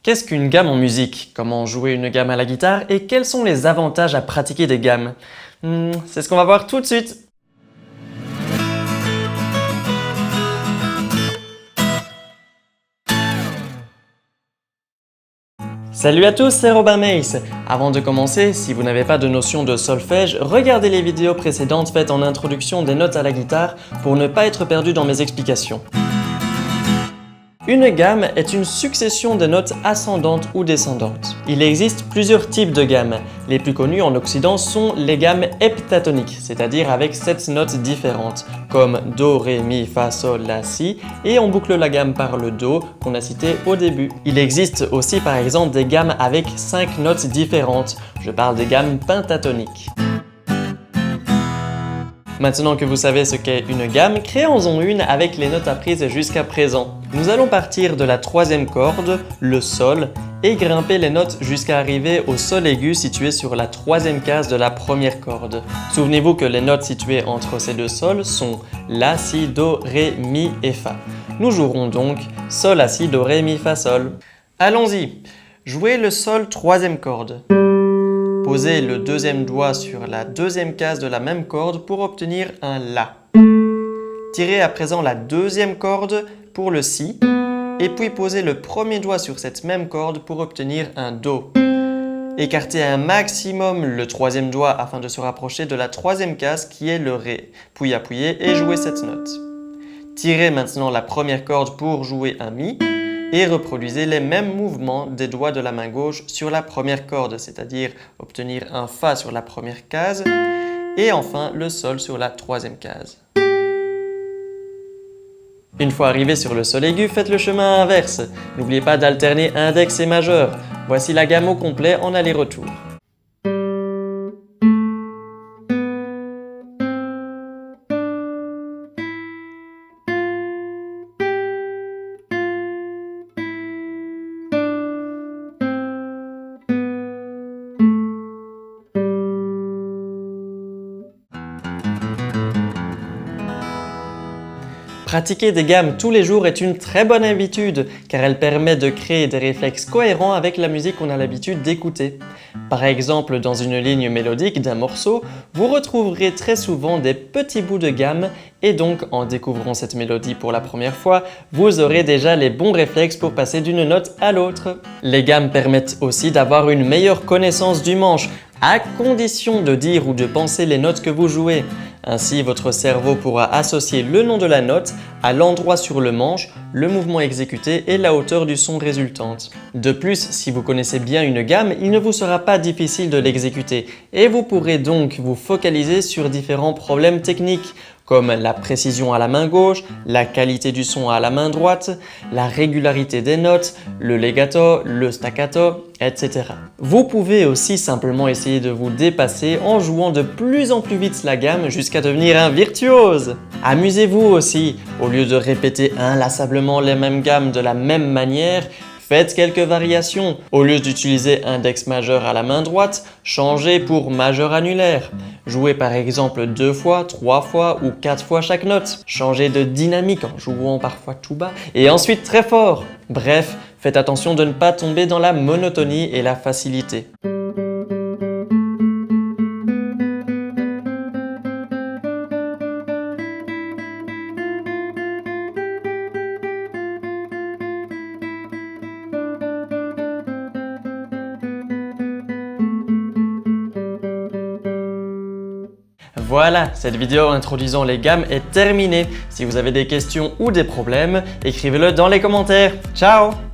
Qu'est-ce qu'une gamme en musique? Comment jouer une gamme à la guitare? Et quels sont les avantages à pratiquer des gammes? C'est ce qu'on va voir tout de suite. Salut à tous, c'est Robin Mace. Avant de commencer, si vous n'avez pas de notion de solfège, regardez les vidéos précédentes faites en introduction des notes à la guitare pour ne pas être perdu dans mes explications. Une gamme est une succession de notes ascendantes ou descendantes. Il existe plusieurs types de gammes. Les plus connus en Occident sont les gammes heptatoniques, c'est-à-dire avec 7 notes différentes, comme Do, Ré, Mi, Fa, Sol, La, Si, et on boucle la gamme par le Do qu'on a cité au début. Il existe aussi par exemple des gammes avec 5 notes différentes. Je parle des gammes pentatoniques. Maintenant que vous savez ce qu'est une gamme, créons-en une avec les notes apprises jusqu'à présent. Nous allons partir de la 3e corde, le Sol, et grimper les notes jusqu'à arriver au Sol aigu situé sur la 3e case de la première corde. Souvenez-vous que les notes situées entre ces deux sols sont La, Si, Do, Ré, Mi et Fa. Nous jouerons donc Sol, La, Si, Do, Ré, Mi, Fa, Sol. Allons-y! Jouez le Sol 3e corde. Posez le 2e doigt sur la 2e case de la même corde pour obtenir un La. Tirez à présent la 2e corde pour le Si et puis posez le 1er doigt sur cette même corde pour obtenir un Do. Écartez un maximum le 3e doigt afin de se rapprocher de la 3e case qui est le Ré, puis appuyez et jouez cette note. Tirez maintenant la 1re corde pour jouer un Mi et reproduisez les mêmes mouvements des doigts de la main gauche sur la 1re corde, c'est-à-dire obtenir un Fa sur la 1re case et enfin le Sol sur la 3e case. Une fois arrivé sur le Sol aigu, faites le chemin inverse. N'oubliez pas d'alterner index et majeur. Voici la gamme au complet en aller-retour. Pratiquer des gammes tous les jours est une très bonne habitude car elle permet de créer des réflexes cohérents avec la musique qu'on a l'habitude d'écouter. Par exemple, dans une ligne mélodique d'un morceau, vous retrouverez très souvent des petits bouts de gamme et donc en découvrant cette mélodie pour la première fois, vous aurez déjà les bons réflexes pour passer d'une note à l'autre. Les gammes permettent aussi d'avoir une meilleure connaissance du manche, à condition de dire ou de penser les notes que vous jouez. Ainsi, votre cerveau pourra associer le nom de la note à l'endroit sur le manche, le mouvement exécuté et la hauteur du son résultante. De plus, si vous connaissez bien une gamme, il ne vous sera pas difficile de l'exécuter et vous pourrez donc vous focaliser sur différents problèmes techniques comme la précision à la main gauche, la qualité du son à la main droite, la régularité des notes, le legato, le staccato, etc. Vous pouvez aussi simplement essayer de vous dépasser en jouant de plus en plus vite la gamme jusqu'à devenir un virtuose. Amusez-vous aussi, au lieu de répéter inlassablement les mêmes gammes de la même manière, faites quelques variations. Au lieu d'utiliser index majeur à la main droite, changez pour majeur annulaire. Jouez par exemple 2 fois, 3 fois ou 4 fois chaque note. Changez de dynamique en jouant parfois tout bas et ensuite très fort. Bref, faites attention de ne pas tomber dans la monotonie et la facilité. Voilà, cette vidéo introduisant les gammes est terminée. Si vous avez des questions ou des problèmes, écrivez-le dans les commentaires. Ciao!